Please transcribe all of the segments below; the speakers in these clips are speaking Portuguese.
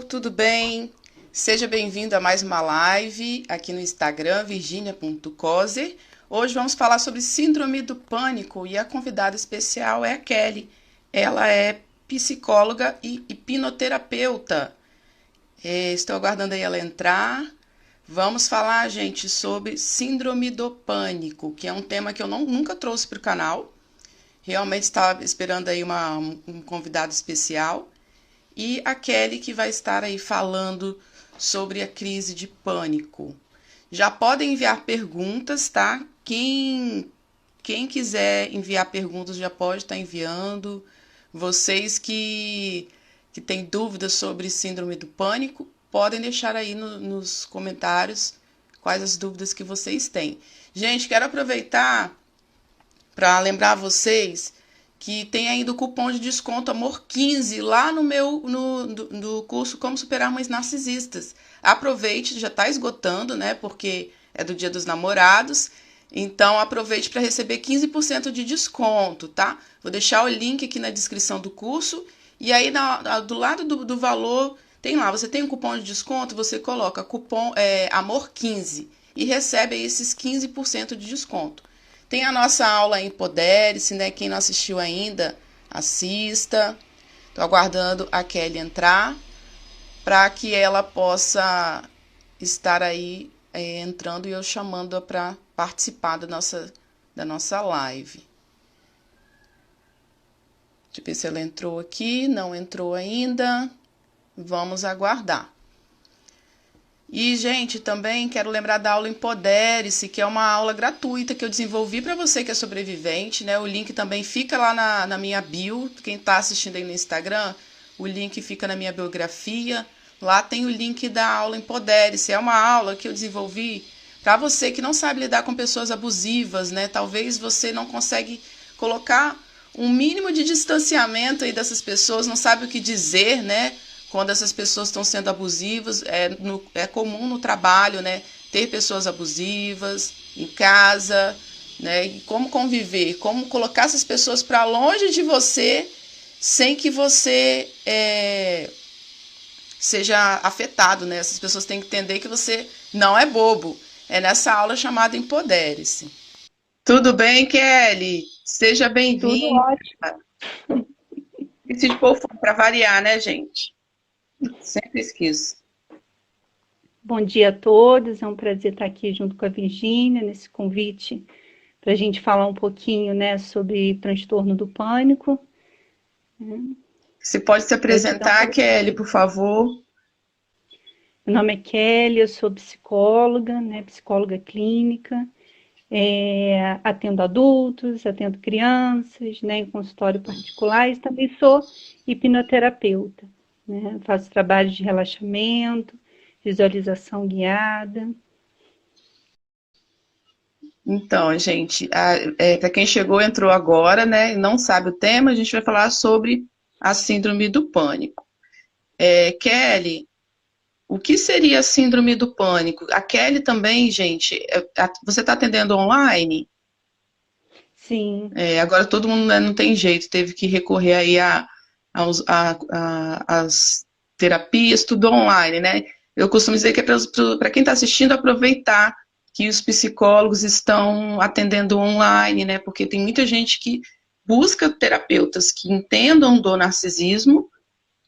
Tudo bem? Seja bem-vindo a mais uma live aqui no Instagram, virginia.coser. Hoje vamos falar sobre síndrome do pânico e a convidada especial é a Kelly. Ela é psicóloga e hipnoterapeuta. Estou aguardando aí ela entrar. Vamos falar, gente, sobre síndrome do pânico, que é um tema que eu nunca trouxe para o canal. Realmente estava esperando aí um convidado especial. E a Kelly que vai estar aí falando sobre a crise de pânico. Já podem enviar perguntas, tá? Quem quiser enviar perguntas já pode estar enviando. Vocês que têm dúvidas sobre síndrome do pânico, podem deixar aí nos comentários quais as dúvidas que vocês têm. Gente, quero aproveitar para lembrar vocês que tem ainda o cupom de desconto Amor15 lá no curso Como Superar Mães Narcisistas. Aproveite, já está esgotando, né? Porque é do Dia dos Namorados. Então aproveite para receber 15% de desconto, tá? Vou deixar o link aqui na descrição do curso. E aí do lado do valor, tem lá, você tem um cupom de desconto, você coloca cupom Amor15 e recebe aí esses 15% de desconto. Tem a nossa aula Empodere-se, né? Quem não assistiu ainda, assista. Estou aguardando a Kelly entrar para que ela possa estar aí entrando e eu chamando-a para participar da nossa live. Deixa eu ver se ela entrou aqui. Não entrou ainda. Vamos aguardar. E, gente, também quero lembrar da aula Empodere-se, que é uma aula gratuita que eu desenvolvi para você que é sobrevivente, né? O link também fica lá na minha bio. Quem está assistindo aí no Instagram, o link fica na minha biografia. Lá tem o link da aula Empodere-se. É uma aula que eu desenvolvi para você que não sabe lidar com pessoas abusivas, né? Talvez você não consegue colocar um mínimo de distanciamento aí dessas pessoas, não sabe o que dizer, né? Quando essas pessoas estão sendo abusivas, é comum no trabalho, né, ter pessoas abusivas, em casa, né, e como conviver, como colocar essas pessoas para longe de você, sem que você seja afetado, né, essas pessoas têm que entender que você não é bobo, é nessa aula chamada Empodere-se. Tudo bem, Kelly? Seja Tudo bem-vinda. ótimo. Esqueci de pôr para variar, né, gente? Sempre esqueço. Bom dia a todos. É um prazer estar aqui junto com a Virgínia nesse convite para a gente falar um pouquinho, né, sobre transtorno do pânico. Você pode se Vou te dar um apresentar, pouco. Kelly, por favor? Meu nome é Kelly, eu sou psicóloga, né, psicóloga clínica. Atendo adultos, atendo crianças, né, em consultório particular e também sou hipnoterapeuta, né? Faço trabalho de relaxamento, visualização guiada. Então, gente, para quem chegou, entrou agora, né, e não sabe o tema, a gente vai falar sobre a síndrome do pânico. Kelly, o que seria a síndrome do pânico? A Kelly também, gente, você está atendendo online? Sim. Agora todo mundo, né, não tem jeito, teve que recorrer aí às terapias, tudo online, né? Eu costumo dizer que é para quem está assistindo aproveitar que os psicólogos estão atendendo online, né? Porque tem muita gente que busca terapeutas que entendam do narcisismo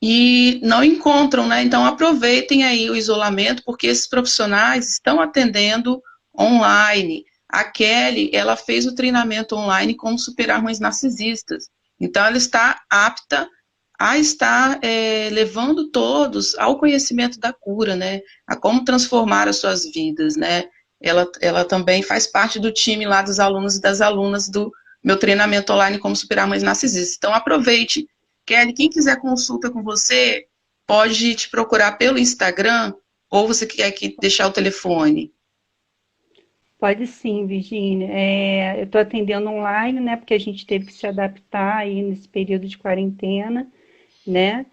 e não encontram, né? Então aproveitem aí o isolamento, porque esses profissionais estão atendendo online. A Kelly, ela fez o treinamento online como superar mães narcisistas. Então ela está apta a estar levando todos ao conhecimento da cura, né? A como transformar as suas vidas, né? Ela também faz parte do time lá dos alunos e das alunas do meu treinamento online como superar mães narcisistas. Então aproveite. Kelly, quem quiser consulta com você, pode te procurar pelo Instagram ou você quer aqui deixar o telefone. Pode sim, Virgínia. Eu estou atendendo online, né? Porque a gente teve que se adaptar aí nesse período de quarentena, né?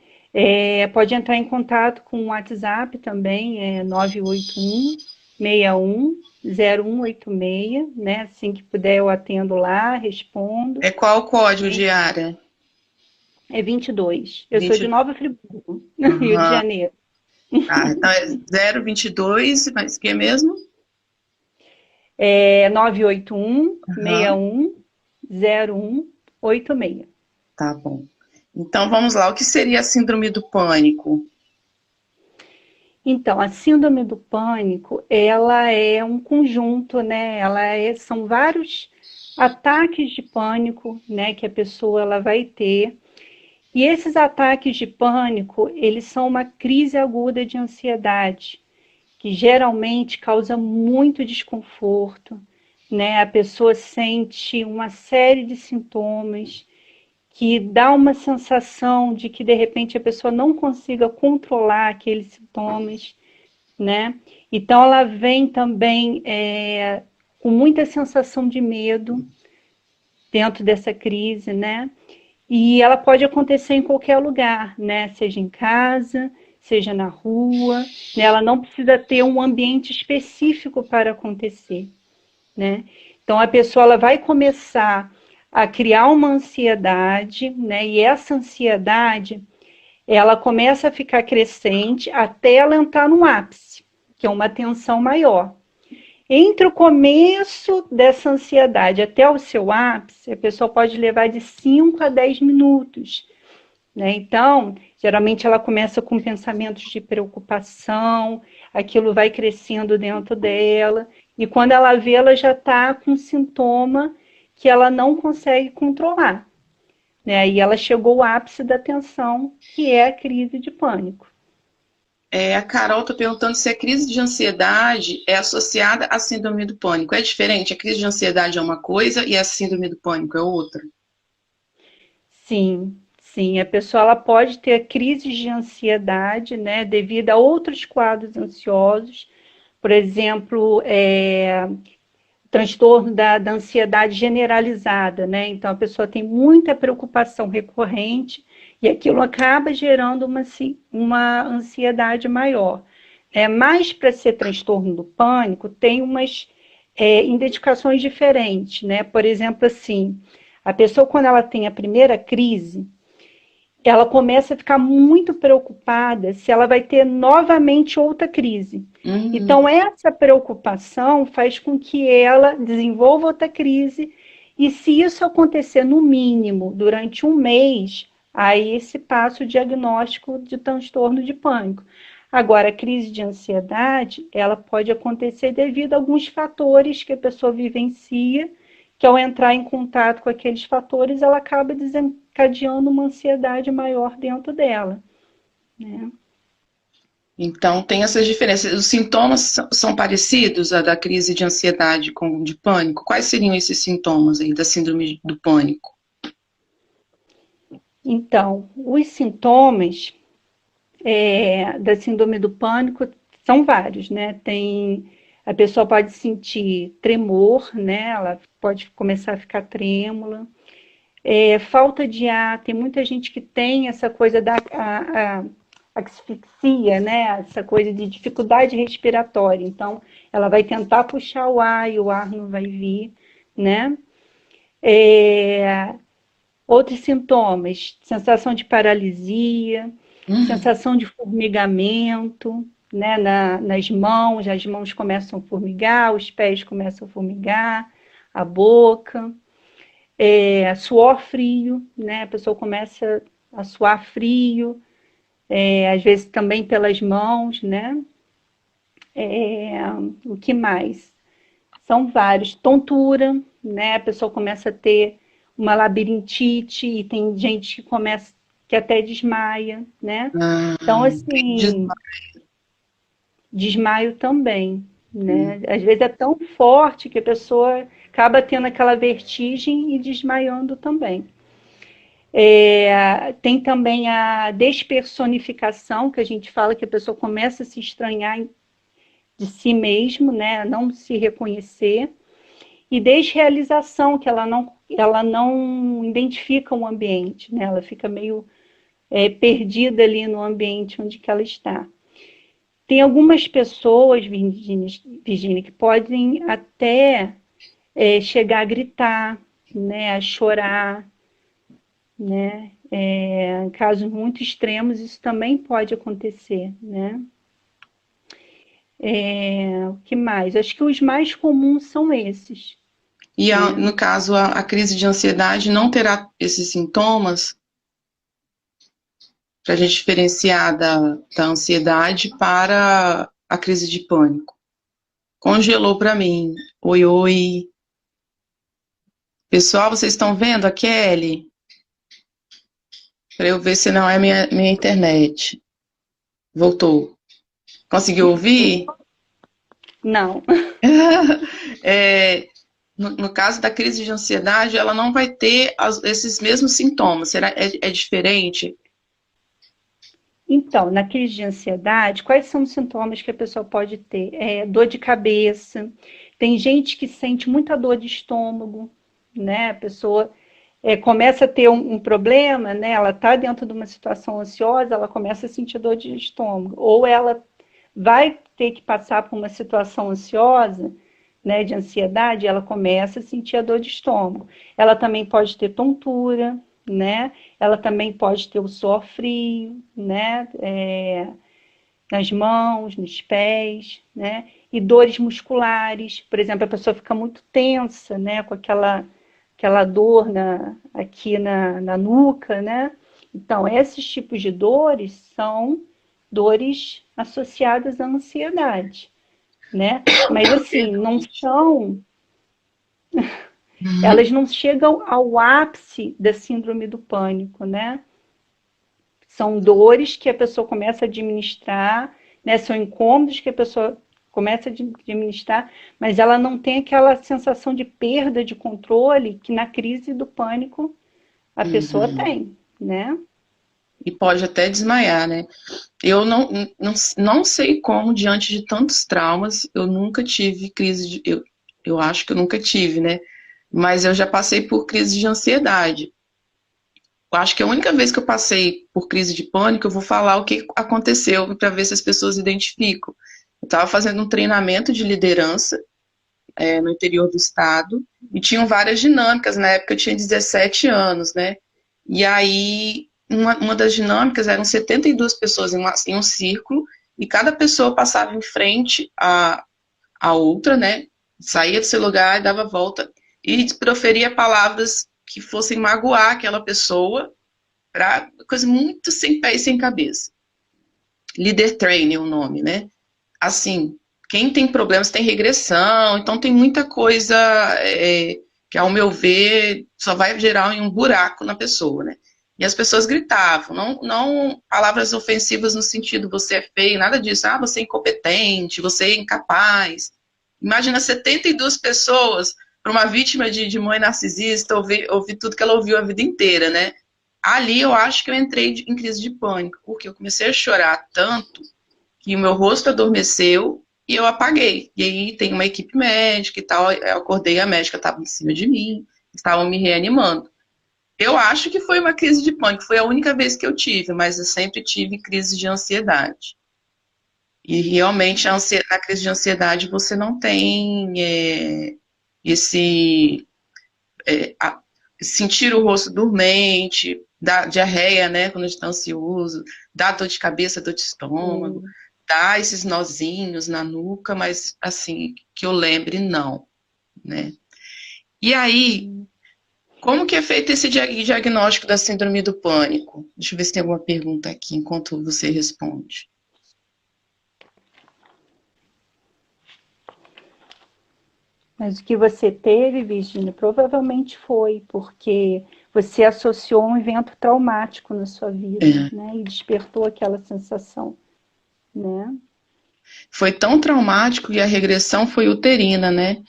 Pode entrar em contato com o WhatsApp também, 981 61 0186, né? Assim que puder eu atendo lá, respondo. Qual o código de área? É 22. Eu sou de 22. Nova Friburgo, no Rio de Aham. Janeiro. Tá, então é 022, mas que é mesmo? É 981 Aham. 61 0186. Tá bom. Então vamos lá. O que seria a síndrome do pânico? Então, a síndrome do pânico, ela é um conjunto, né? São vários ataques de pânico, né, que a pessoa ela vai ter. E esses ataques de pânico, eles são uma crise aguda de ansiedade, que geralmente causa muito desconforto, né? A pessoa sente uma série de sintomas que dá uma sensação de que de repente a pessoa não consiga controlar aqueles sintomas, né? Então ela vem também com muita sensação de medo dentro dessa crise, né? E ela pode acontecer em qualquer lugar, né? Seja em casa, seja na rua, né? Ela não precisa ter um ambiente específico para acontecer, né? Então a pessoa ela vai começar a criar uma ansiedade, né? E essa ansiedade ela começa a ficar crescente até ela entrar no ápice, que é uma tensão maior. Entre o começo dessa ansiedade até o seu ápice, a pessoa pode levar de 5 a 10 minutos, né? Então, geralmente ela começa com pensamentos de preocupação, aquilo vai crescendo dentro dela, e quando ela vê, ela já está com sintoma que ela não consegue controlar, né? E ela chegou ao ápice da tensão, que é a crise de pânico. A Carol está perguntando se a crise de ansiedade é associada à síndrome do pânico. É diferente? A crise de ansiedade é uma coisa e a síndrome do pânico é outra? Sim, sim, a pessoa ela pode ter crises de ansiedade, né, devido a outros quadros ansiosos, por exemplo, transtorno da ansiedade generalizada, né? Então a pessoa tem muita preocupação recorrente e aquilo acaba gerando uma ansiedade maior. Mas para ser transtorno do pânico, tem umas identificações diferentes, né? Por exemplo, assim, a pessoa quando ela tem a primeira crise, ela começa a ficar muito preocupada se ela vai ter novamente outra crise. Hum, Então, essa preocupação faz com que ela desenvolva outra crise, e se isso acontecer no mínimo durante um mês, aí se passa o diagnóstico de transtorno de pânico. Agora, a crise de ansiedade, ela pode acontecer devido a alguns fatores que a pessoa vivencia, que ao entrar em contato com aqueles fatores, ela acaba desencadeando uma ansiedade maior dentro dela, né? então tem essas diferenças. Os sintomas são parecidos a da crise de ansiedade com de pânico? Quais seriam esses sintomas aí da síndrome do pânico? Então, os sintomas da síndrome do pânico são vários, né? A pessoa pode sentir tremor, né? Ela pode começar a ficar trêmula, falta de ar. Tem muita gente que tem essa coisa da asfixia, né? Essa coisa de dificuldade respiratória. Então, ela vai tentar puxar o ar e o ar não vai vir, né? É, Outros sintomas, sensação de paralisia, Hum, sensação de formigamento, né, nas mãos, as mãos começam a formigar, os pés começam a formigar, a boca, suor frio, né, a pessoa começa a suar frio, às vezes também pelas mãos, né, o que mais? São vários. Tontura, né? A pessoa começa a ter uma labirintite e tem gente que começa que até desmaia, né? ah, Então, assim, desmaio também, né? Às vezes é tão forte que a pessoa acaba tendo aquela vertigem e desmaiando também. Tem também a despersonificação, que a gente fala que a pessoa começa a se estranhar de si mesmo, né? Não se reconhecer. E desrealização, que ela não identifica o ambiente, né? Ela fica meio perdida ali no ambiente onde que ela está. Tem algumas pessoas, Virginia, que podem até chegar a gritar, né? A chorar, né? Em casos muito extremos, isso também pode acontecer, né? O que mais? Acho que os mais comuns são esses, E, né? no caso, a crise de ansiedade não terá esses sintomas para a gente diferenciar da ansiedade para a crise de pânico. Congelou para mim. Oi, oi. Pessoal, vocês estão vendo a Kelly? Para eu ver se não é minha internet. Voltou. Conseguiu ouvir? Não. É, no caso da crise de ansiedade, ela não vai ter esses mesmos sintomas. É diferente? Então, na crise de ansiedade, quais são os sintomas que a pessoa pode ter? Dor de cabeça. Tem gente que sente muita dor de estômago, né? A pessoa começa a ter um problema, né? Ela está dentro de uma situação ansiosa, ela começa a sentir dor de estômago. Ou ela vai ter que passar por uma situação ansiosa, né, de ansiedade, ela começa a sentir a dor de estômago. Ela também pode ter tontura, né? Ela também pode ter o suor frio, né? Nas mãos, nos pés, né? E dores musculares, por exemplo, a pessoa fica muito tensa, né? Com aquela dor aqui na nuca, né? Então, esses tipos de dores são dores associadas à ansiedade, né? Mas assim, não são, Uhum. elas não chegam ao ápice da síndrome do pânico, né? São dores que a pessoa começa a administrar, né? São incômodos que a pessoa começa a administrar, mas ela não tem aquela sensação de perda de controle que na crise do pânico a pessoa Uhum. tem, né? E pode até desmaiar, né? Eu não sei como, diante de tantos traumas, eu nunca tive crise de. Eu acho que eu nunca tive, né? Mas eu já passei por crise de ansiedade. Eu acho que a única vez que eu passei por crise de pânico, eu vou falar o que aconteceu para ver se as pessoas identificam. Eu estava fazendo um treinamento de liderança no interior do estado e tinham várias dinâmicas. Na época eu tinha 17 anos, né? E aí uma das dinâmicas eram 72 pessoas em um círculo e cada pessoa passava em frente a outra, né? Saía do seu lugar e dava a volta e proferia palavras que fossem magoar aquela pessoa, para coisa muito sem pé e sem cabeça. Leader Training é o nome, né? Assim, quem tem problemas tem regressão, então tem muita coisa que, ao meu ver, só vai gerar um buraco na pessoa, né? E as pessoas gritavam, não palavras ofensivas no sentido você é feio, nada disso. Ah, você é incompetente, você é incapaz. Imagina 72 pessoas para uma vítima de mãe narcisista ouvir tudo que ela ouviu a vida inteira, né? Ali eu acho que eu entrei em crise de pânico, porque eu comecei a chorar tanto que o meu rosto adormeceu e eu apaguei. E aí tem uma equipe médica e tal, eu acordei, a médica estava em cima de mim, estavam me reanimando. Eu acho que foi uma crise de pânico, foi a única vez que eu tive, mas eu sempre tive crise de ansiedade. E realmente na crise de ansiedade você não tem esse sentir o rosto dormente, dá diarreia, né, quando a gente está ansioso, dá dor de cabeça, dor de estômago, dá esses nozinhos na nuca, mas assim, que eu lembre, não, né. E aí, como que é feito esse diagnóstico da síndrome do pânico? Deixa eu ver se tem alguma pergunta aqui enquanto você responde. Mas o que você teve, Virginia, provavelmente foi porque você associou um evento traumático na sua vida, É. né? E despertou aquela sensação, né? Foi tão traumático e a regressão foi uterina, né?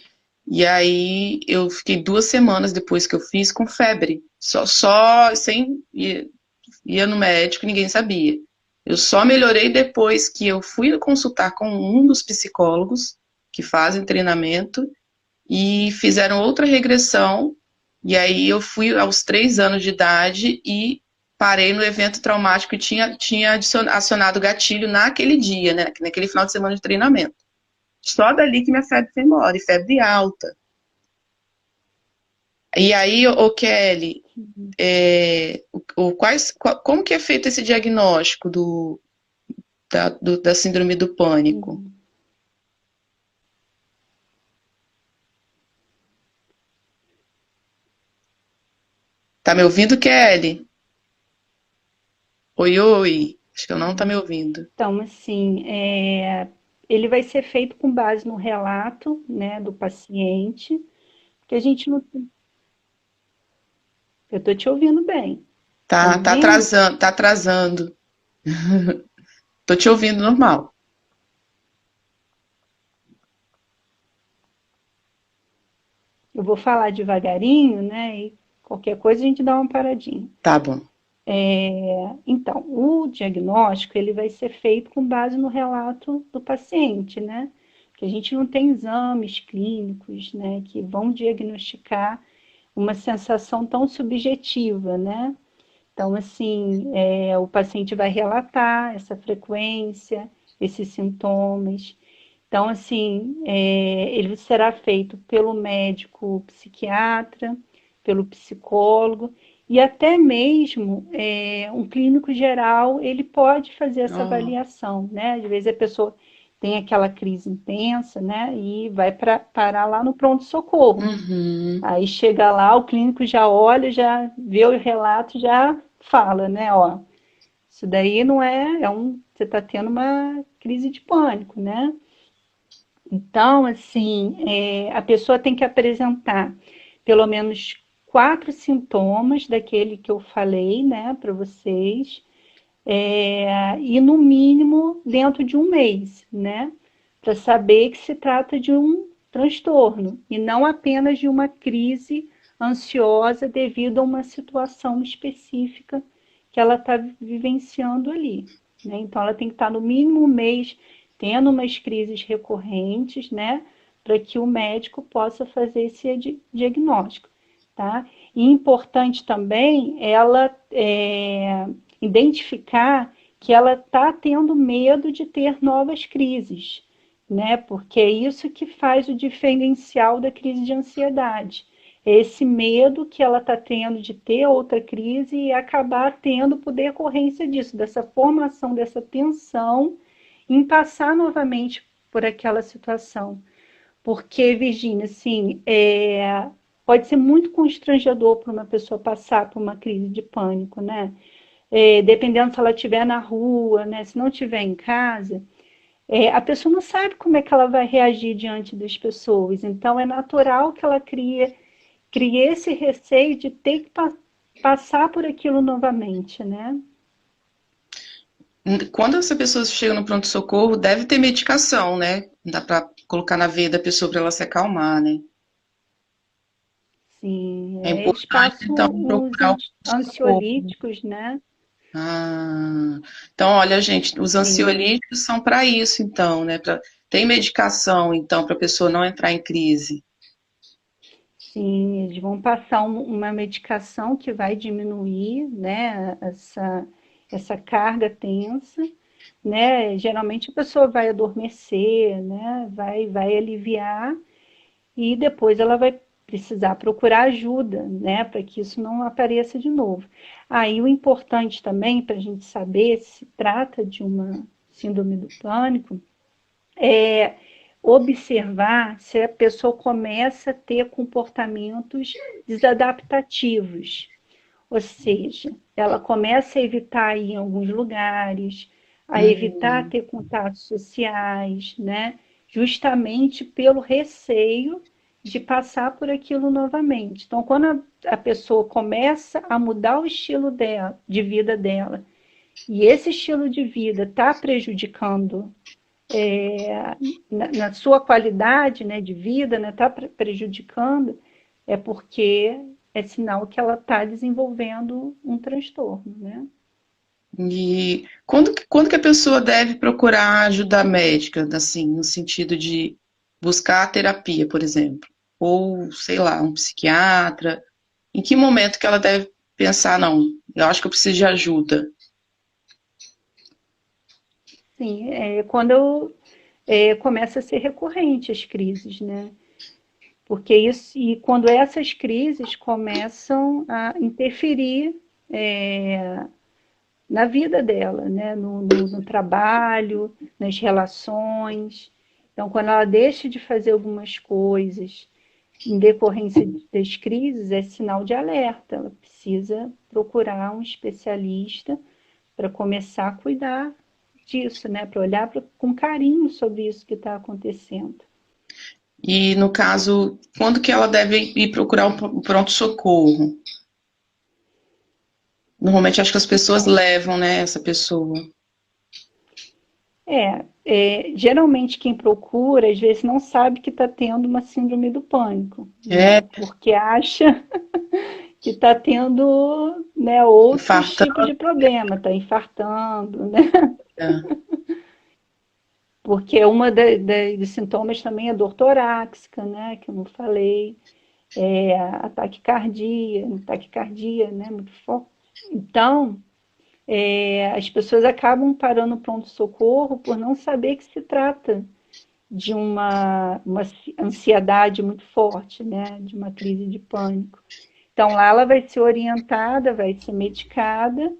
E aí eu fiquei 2 semanas depois que eu fiz com febre, só sem ia no médico, ninguém sabia. Eu só melhorei depois que eu fui consultar com um dos psicólogos que fazem treinamento e fizeram outra regressão. E aí eu fui aos 3 anos de idade e parei no evento traumático e tinha acionado o gatilho naquele dia, né? Naquele final de semana de treinamento. Só dali que minha febre foi embora, e febre alta. E aí, Kelly, como que é feito esse diagnóstico da síndrome do pânico? Uhum. Tá me ouvindo, Kelly? Oi, oi. Acho que ela não tá me ouvindo. Então, assim, ele vai ser feito com base no relato, né, do paciente, que a gente não. Eu estou te ouvindo bem. Tá me Tá ouvindo? atrasando, tá atrasando. Tô te ouvindo normal. Eu vou falar devagarinho, né? E qualquer coisa a gente dá uma paradinha. Tá bom. Então, o diagnóstico ele vai ser feito com base no relato do paciente, né? Que a gente não tem exames clínicos, né, que vão diagnosticar uma sensação tão subjetiva, né? Então, assim, o paciente vai relatar essa frequência, esses sintomas. Então, assim, ele será feito pelo médico psiquiatra, pelo psicólogo e até mesmo um clínico geral, ele pode fazer essa Oh, avaliação, né? Às vezes a pessoa tem aquela crise intensa, né? E vai parar lá no pronto-socorro. uhum. Aí chega lá, o clínico já olha, já vê o relato, já fala, né? Ó, isso daí não você está tendo uma crise de pânico, né? Então, assim, a pessoa tem que apresentar pelo menos 4 sintomas daquele que eu falei, né, para vocês, e no mínimo dentro de um mês, né, para saber que se trata de um transtorno e não apenas de uma crise ansiosa devido a uma situação específica que ela está vivenciando ali, né? Então, ela tem que estar no mínimo um mês tendo umas crises recorrentes, né, para que o médico possa fazer esse diagnóstico, tá? E importante também ela identificar que ela está tendo medo de ter novas crises, né? Porque é isso que faz o diferencial da crise de ansiedade. É esse medo que ela está tendo de ter outra crise e acabar tendo por decorrência disso, dessa formação, dessa tensão em passar novamente por aquela situação. Porque, Virginia, assim, pode ser muito constrangedor para uma pessoa passar por uma crise de pânico, né? Dependendo se ela estiver na rua, né? Se não estiver em casa, a pessoa não sabe como é que ela vai reagir diante das pessoas. Então, é natural que ela crie esse receio de ter que passar por aquilo novamente, né? Quando essa pessoa chega no pronto-socorro, deve ter medicação, né? Dá pra colocar na veia da pessoa para ela se acalmar, né? Sim, É eles importante, passam então, os procurar o pronto-socorro. ansiolíticos, né? Ah, então, olha, gente, os Sim, ansiolíticos são para isso, então, né? Tem medicação, então, para a pessoa não entrar em crise. sim, eles vão passar uma medicação que vai diminuir, né, essa carga tensa, né? Geralmente a pessoa vai adormecer, né? Vai aliviar e depois ela vai precisar procurar ajuda, né, para que isso não apareça de novo. Aí o importante também para a gente saber se trata de uma síndrome do pânico é observar se a pessoa começa a ter comportamentos desadaptativos, ou seja, ela começa a evitar ir em alguns lugares, a evitar Hum, ter contatos sociais, né? Justamente pelo receio de passar por aquilo novamente. Então, quando a pessoa começa a mudar o estilo dela, de vida dela, e esse estilo de vida está prejudicando na sua qualidade, né, de vida, né, está prejudicando, é porque é sinal que ela está desenvolvendo um transtorno, né? e quando que a pessoa deve procurar ajuda médica, assim, no sentido de buscar terapia, por exemplo? Ou, sei lá, um psiquiatra? Em que momento que ela deve pensar, não, eu acho que eu preciso de ajuda? Sim, quando começa a ser recorrente as crises, né? Porque isso, e quando essas crises começam a interferir na vida dela, né? No trabalho, nas relações. Então, quando ela deixa de fazer algumas coisas em decorrência das crises, é sinal de alerta. Ela precisa procurar um especialista para começar a cuidar disso, né? Para olhar com carinho sobre isso que está acontecendo. E no caso, quando que ela deve ir procurar um pronto-socorro? Normalmente acho que as pessoas Então, levam, né, essa pessoa. geralmente quem procura, às vezes não sabe que está tendo uma síndrome do pânico, É, né? Porque acha que está tendo, né, outros tipos infartando. de problema, está infartando, né? Porque uma dos sintomas também é dor torácica, né? Que eu não falei, taquicardia, né? Muito forte. Então, as pessoas acabam parando no pronto-socorro por não saber que se trata de uma ansiedade muito forte, né? De uma crise de pânico. Então, lá ela vai ser orientada, vai ser medicada,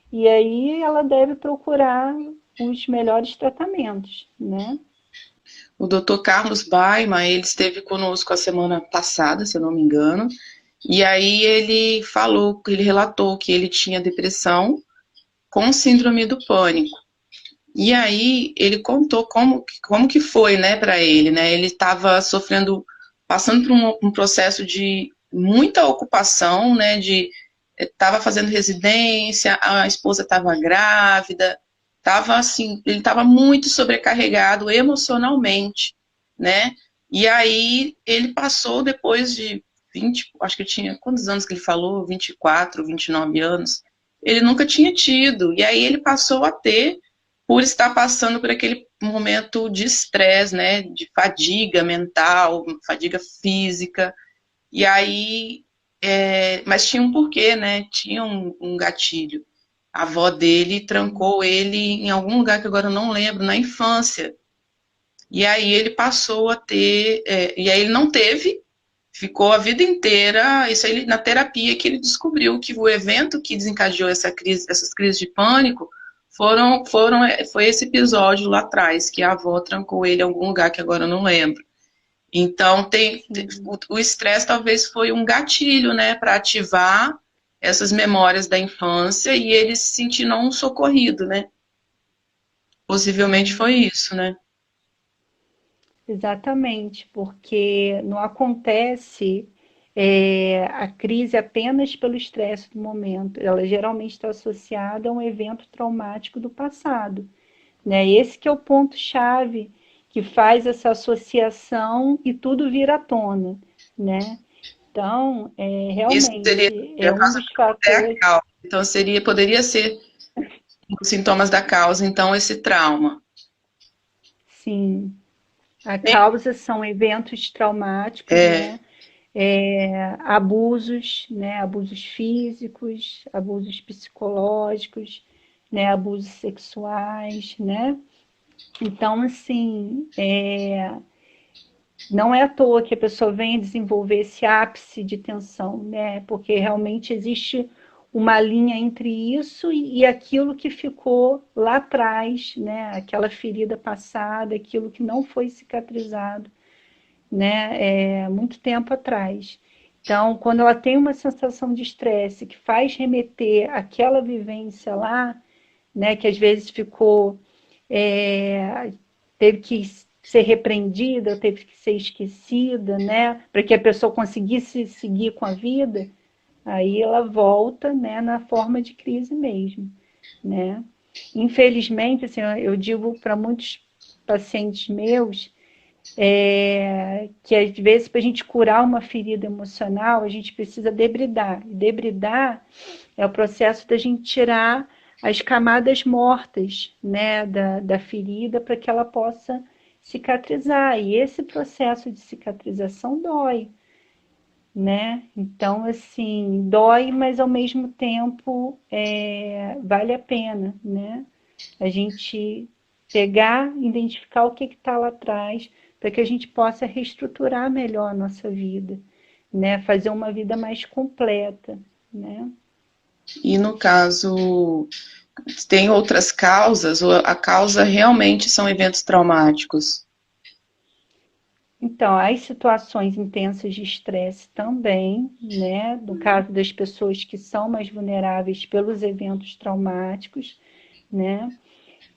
e aí ela deve procurar os melhores tratamentos, né? O Dr. Carlos Baima, ele esteve conosco a semana passada, se eu não me engano, e aí ele relatou que ele tinha depressão com síndrome do pânico. E aí ele contou como que foi, né, para ele, né? Ele estava sofrendo, passando por um processo de muita ocupação, né? Estava fazendo residência, a esposa estava grávida, estava assim, ele estava muito sobrecarregado emocionalmente, né? E aí ele passou depois de 20, acho que tinha, quantos anos que ele falou? 24, 29 anos. Ele nunca tinha tido. E aí ele passou a ter por estar passando por aquele momento de estresse, né, de fadiga mental, fadiga física, e aí, mas tinha um porquê, né, tinha um gatilho. A avó dele trancou ele em algum lugar que agora eu não lembro, na infância, e aí ele passou a ter, e aí ele não teve, ficou a vida inteira, isso aí na terapia que ele descobriu que o evento que desencadeou essas crises de pânico foi esse episódio lá atrás, que a avó trancou ele em algum lugar que agora eu não lembro. Então, Sim. o estresse talvez foi um gatilho, né, para ativar essas memórias da infância e ele se sentir não socorrido, né? Possivelmente Sim, foi isso, né? exatamente, porque não acontece a crise apenas pelo estresse do momento, ela geralmente está associada a um evento traumático do passado, né? Esse que é o ponto-chave que faz essa associação e tudo vir à tona, né? Então, Isso seria realmente é a um causa dos é a fatores, causa. Então poderia ser os sintomas da causa, então esse trauma. sim, a causa são eventos traumáticos, É, né? Abusos, né? Abusos físicos, abusos psicológicos, né? Abusos sexuais, né? Então, assim, não é à toa que a pessoa venha desenvolver esse ápice de tensão, né? Porque realmente existe uma linha entre isso e aquilo que ficou lá atrás, né? Aquela ferida passada, aquilo que não foi cicatrizado, né? Muito tempo atrás. Então, quando ela tem uma sensação de estresse que faz remeter aquela vivência lá, né? Que às vezes ficou teve que ser repreendida, teve que ser esquecida, né, para que a pessoa conseguisse seguir com a vida, aí ela volta, né, na forma de crise mesmo, né. Infelizmente, assim, eu digo para muitos pacientes meus que às vezes para a gente curar uma ferida emocional, a gente precisa debridar. E debridar é o processo da gente tirar as camadas mortas, né, da ferida para que ela possa cicatrizar. E esse processo de cicatrização dói, né? Então, assim, dói, mas ao mesmo tempo vale a pena, né? A gente pegar, identificar o que está lá atrás, para que a gente possa reestruturar melhor a nossa vida, né? Fazer uma vida mais completa, né? E no caso, tem outras causas, ou a causa realmente são eventos traumáticos? Então, as situações intensas de estresse também, né? No caso das pessoas que são mais vulneráveis pelos eventos traumáticos, né?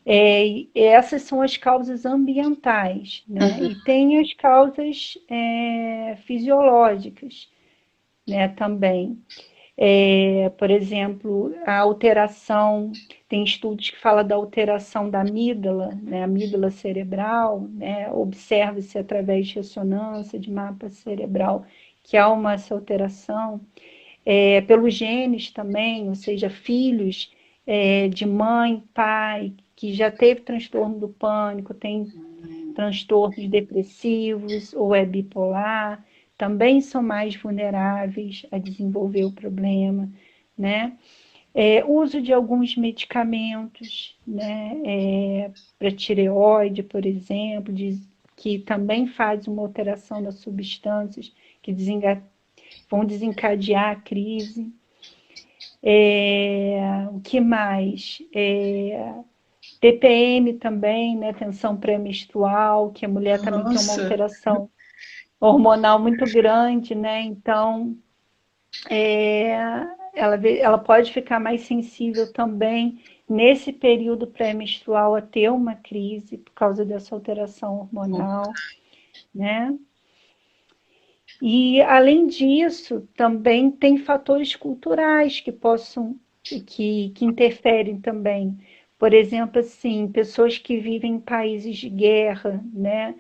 E essas são as causas ambientais, né? Uhum. E tem as causas fisiológicas, né? Também. Por exemplo, a alteração, tem estudos que falam da alteração da amígdala, né, amígdala cerebral, né, observa-se através de ressonância de mapa cerebral que há essa alteração, pelos genes também, ou seja, filhos de mãe, pai, que já teve transtorno do pânico, tem transtornos depressivos ou é bipolar, também são mais vulneráveis a desenvolver o problema, né? Uso de alguns medicamentos, né? Para tireoide, por exemplo, que também faz uma alteração das substâncias que vão desencadear a crise. O que mais? TPM também, né? Tensão pré-menstrual, que a mulher também tem uma Nossa, alteração hormonal muito grande, né? Então, é, ela pode ficar mais sensível também nesse período pré-menstrual a ter uma crise por causa dessa alteração hormonal, né? E além disso, também tem fatores culturais que interferem também. Por exemplo, assim, pessoas que vivem em países de guerra, né?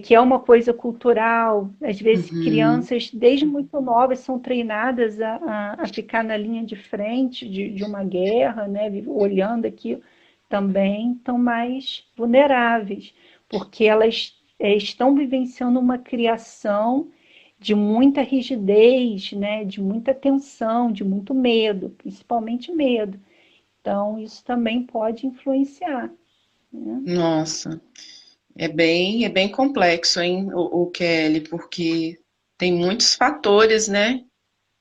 Que é uma coisa cultural. Às vezes, uhum. crianças, desde muito novas, são treinadas a ficar na linha de frente de uma guerra, né? Olhando aqui também, estão mais vulneráveis, porque elas estão vivenciando uma criação de muita rigidez, né? De muita tensão, de muito medo, principalmente medo. Então, isso também pode influenciar, né? Nossa, é bem complexo, hein, o Kelly, porque tem muitos fatores, né?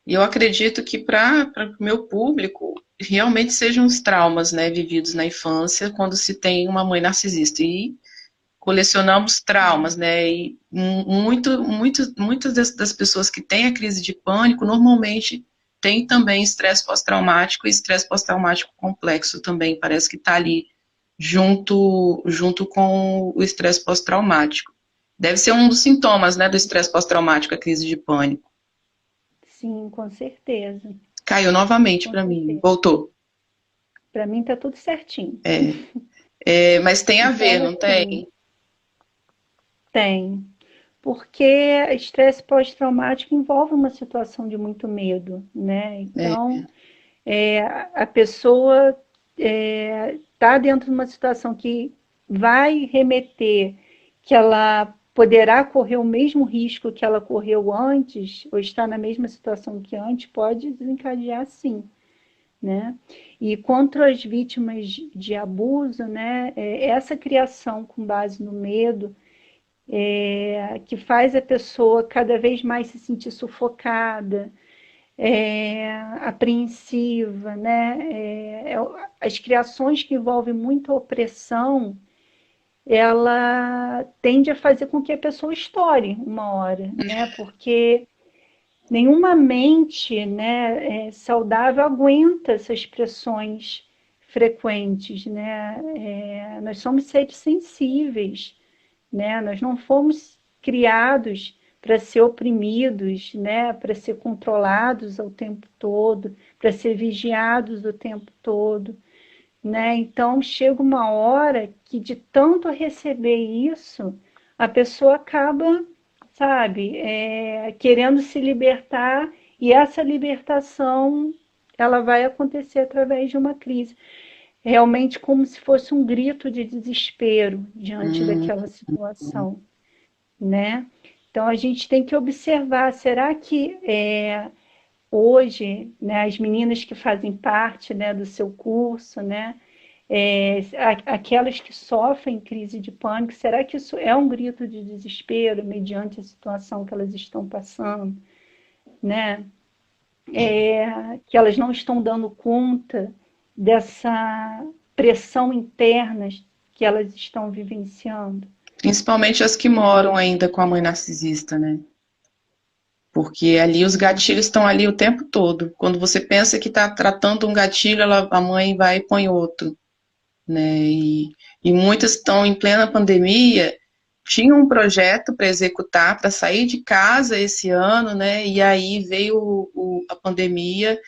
E eu acredito que para o meu público realmente sejam os traumas, né, vividos na infância quando se tem uma mãe narcisista. E colecionamos traumas, né? E muitas das pessoas que têm a crise de pânico normalmente têm também estresse pós-traumático e estresse pós-traumático complexo também. Parece que está ali junto com o estresse pós-traumático. Deve ser um dos sintomas, né, do estresse pós-traumático, a crise de pânico. Sim, com certeza. Caiu novamente Com para mim, certeza. voltou. Para mim tá tudo certinho. Mas tem a ver, Então, não tem? assim, tem. Porque estresse pós-traumático envolve uma situação de muito medo, né? É, Então, a pessoa está dentro de uma situação que vai remeter que ela poderá correr o mesmo risco que ela correu antes, ou está na mesma situação que antes, pode desencadear sim, né? E contra as vítimas de abuso, né, essa criação com base no medo que faz a pessoa cada vez mais se sentir sufocada, apreensiva, né? As criações que envolvem muita opressão, ela tende a fazer com que a pessoa estoure uma hora, né? Porque nenhuma mente, né, saudável aguenta essas pressões frequentes, né? Nós somos seres sensíveis, né? Nós não fomos criados para ser oprimidos, né? Para ser controlados ao tempo todo, para ser vigiados o tempo todo, né? Então chega uma hora que de tanto receber isso, a pessoa acaba, sabe, querendo se libertar e essa libertação ela vai acontecer através de uma crise, realmente como se fosse um grito de desespero diante hum, daquela situação, né? Então a gente tem que observar, será que hoje, né, as meninas que fazem parte, né, do seu curso, né, Aquelas que sofrem crise de pânico, será que isso é um grito de desespero mediante a situação que elas estão passando, né? Que elas não estão dando conta dessa pressão interna que elas estão vivenciando. Principalmente as que moram ainda com a mãe narcisista, né? Porque ali os gatilhos estão ali o tempo todo. Quando você pensa que está tratando um gatilho, a mãe vai e põe outro, né? E muitas estão em plena pandemia, tinham um projeto para executar, para sair de casa esse ano, né? E aí veio a pandemia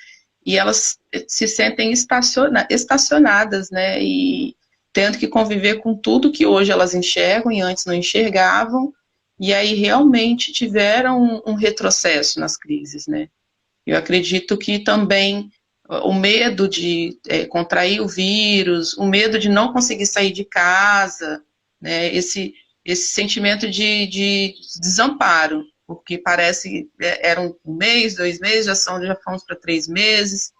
e elas se sentem estacionadas, né? E tendo que conviver com tudo que hoje elas enxergam e antes não enxergavam, e aí realmente tiveram um retrocesso nas crises, né? Eu acredito que também o medo de contrair o vírus, o medo de não conseguir sair de casa, né? Esse sentimento de desamparo, porque parece que eram um mês, 2 meses, já fomos para 3 meses,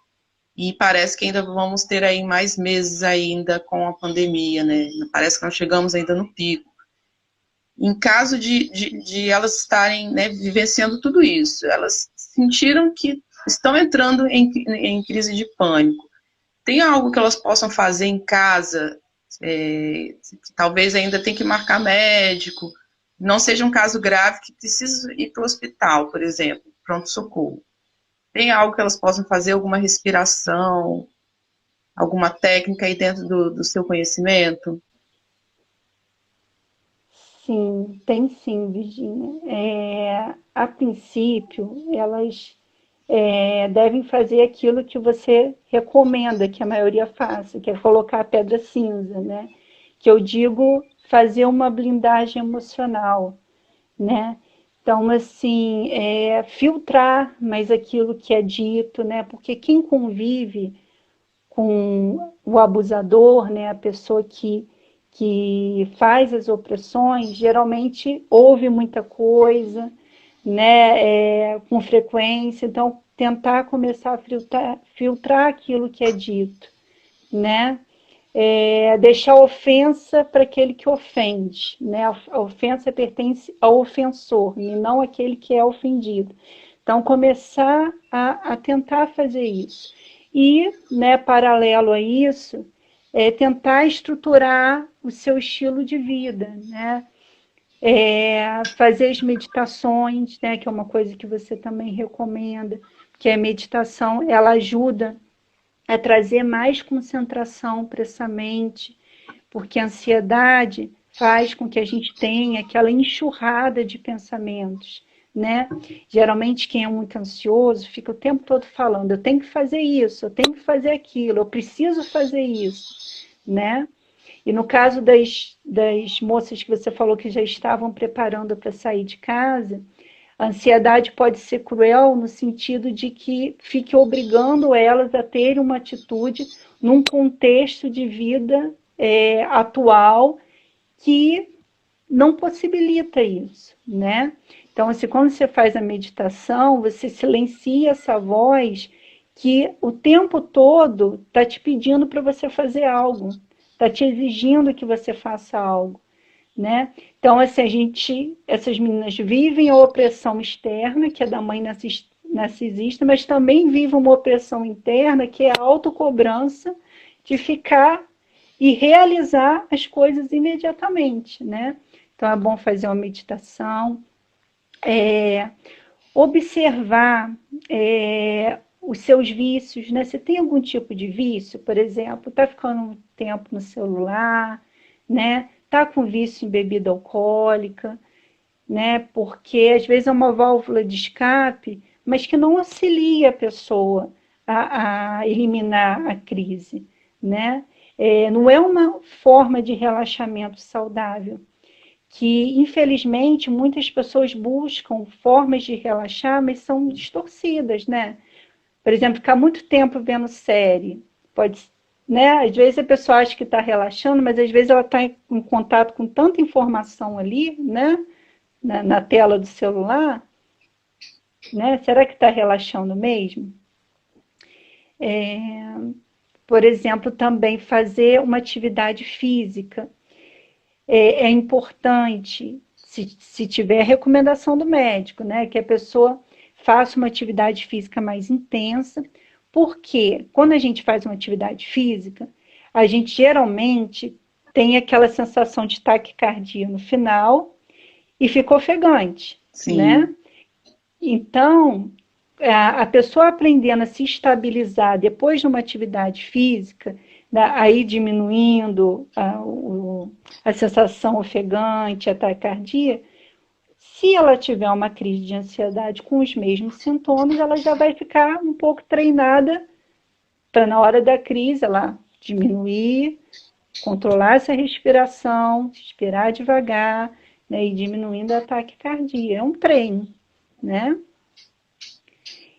e parece que ainda vamos ter aí mais meses ainda com a pandemia, né? Parece que nós chegamos ainda no pico. Em caso de elas estarem, né, vivenciando tudo isso, elas sentiram que estão entrando em crise de pânico. Tem algo que elas possam fazer em casa, que talvez ainda tenha que marcar médico, não seja um caso grave que precisa ir para o hospital, por exemplo, pronto-socorro. Tem algo que elas possam fazer, alguma respiração, alguma técnica aí dentro do seu conhecimento? Sim, tem sim, Virginia. A princípio, elas devem fazer aquilo que você recomenda que a maioria faça, que é colocar a pedra cinza, né? Que eu digo fazer uma blindagem emocional, né? Então, assim, filtrar mais aquilo que é dito, né? Porque quem convive com o abusador, né? A pessoa que faz as opressões, geralmente ouve muita coisa, né? Com frequência. Então, tentar começar a filtrar aquilo que é dito, né? Deixar a ofensa para aquele que ofende, né? A ofensa pertence ao ofensor e não àquele que é ofendido. Então, começar a tentar fazer isso. E, né, paralelo a isso, tentar estruturar o seu estilo de vida, né? Fazer as meditações, né, que é uma coisa que você também recomenda, que a meditação ela ajuda a trazer mais concentração para essa mente, porque a ansiedade faz com que a gente tenha aquela enxurrada de pensamentos, né? Geralmente quem é muito ansioso fica o tempo todo falando, eu tenho que fazer isso, eu tenho que fazer aquilo, eu preciso fazer isso, né? E no caso das moças que você falou que já estavam preparando para sair de casa, a ansiedade pode ser cruel no sentido de que fique obrigando elas a terem uma atitude num contexto de vida atual que não possibilita isso, né? Então, assim, quando você faz a meditação, você silencia essa voz que o tempo todo está te pedindo para você fazer algo, está te exigindo que você faça algo, né? Então, assim, essas meninas vivem a opressão externa, que é da mãe narcisista, mas também vivem uma opressão interna, que é a autocobrança de ficar e realizar as coisas imediatamente, né? Então, é bom fazer uma meditação, observar os seus vícios, né? Você tem algum tipo de vício, por exemplo, está ficando um tempo no celular, né? Está com vício em bebida alcoólica, né? Porque às vezes é uma válvula de escape, mas que não auxilia a pessoa a eliminar a crise, né? Não é uma forma de relaxamento saudável, que infelizmente muitas pessoas buscam formas de relaxar, mas são distorcidas, né? Por exemplo, ficar muito tempo vendo série, pode, né? Às vezes a pessoa acha que está relaxando, mas às vezes ela está em contato com tanta informação ali, né? Na tela do celular, né? Será que está relaxando mesmo? Por exemplo, também fazer uma atividade física. É importante, se tiver recomendação do médico, né, que a pessoa faça uma atividade física mais intensa, porque quando a gente faz uma atividade física, a gente geralmente tem aquela sensação de taquicardia no final e fica ofegante, né? Sim, Então, a pessoa aprendendo a se estabilizar depois de uma atividade física, né, aí diminuindo a sensação ofegante, a taquicardia, se ela tiver uma crise de ansiedade com os mesmos sintomas, ela já vai ficar um pouco treinada para, na hora da crise, ela diminuir, controlar essa respiração, respirar devagar, né, e diminuindo a taquicardia. É um treino, né?